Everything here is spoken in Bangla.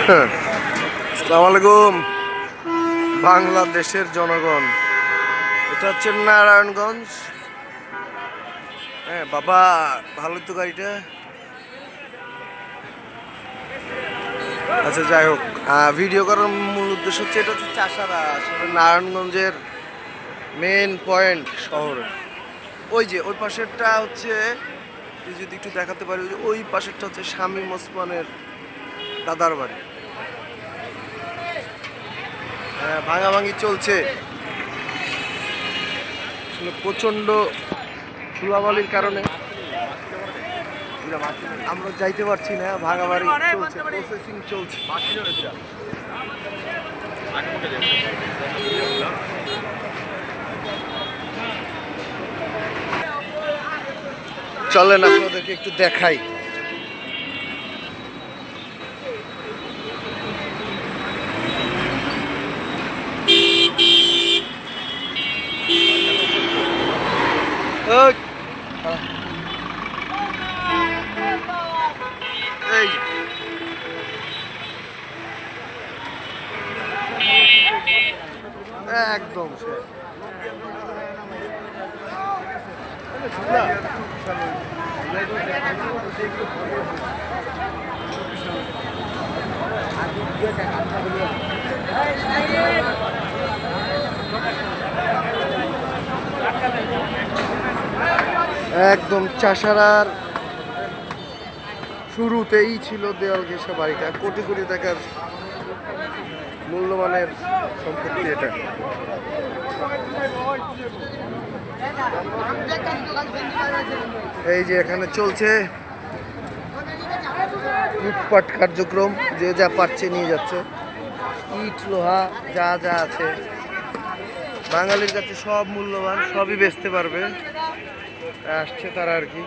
আসসালামু আলাইকুম বাংলাদেশের জনগণ। এটা হচ্ছে নারায়ণগঞ্জ। হ্যাঁ বাবা, ভালো তো গাড়িটা। আচ্ছা যাই হোক, ভিডিও করার মূল উদ্দেশ্য হচ্ছে এটা হচ্ছে চাষারা, আসলে নারায়ণগঞ্জের মেন পয়েন্ট শহরে। ওই যে ওই পাশেরটা হচ্ছে, যদি একটু দেখাতে পারি, ওই পাশেরটা হচ্ছে শামীম ওসমানের দাদার বাড়ি। হ্যাঁ, ভাঙাভাঙি চলছে প্রচন্ড ধুলাবালির কারণে। আমরা যাইতে পারছি না, ভাঙাভাঙি চলছে, প্রসেসিং চলছে। চলেন আপনাদেরকে একটু দেখাই। এই একদম শেষ। একদম চাষারার শুরুতেই ছিল দেওয়াল ঘেঁষা বাড়িটা। কোটি কোটি টাকার মূল্যমানের সম্পত্তি এটা। এই যে এখানে চলছে লুটপাট কার্যক্রম, যে যা পারছে নিয়ে যাচ্ছে, ইট লোহা যা যা আছে। বাঙালির কাছে সব মূল্যবান, সবই বেচতে পারবে, আসছে তারা আর কি।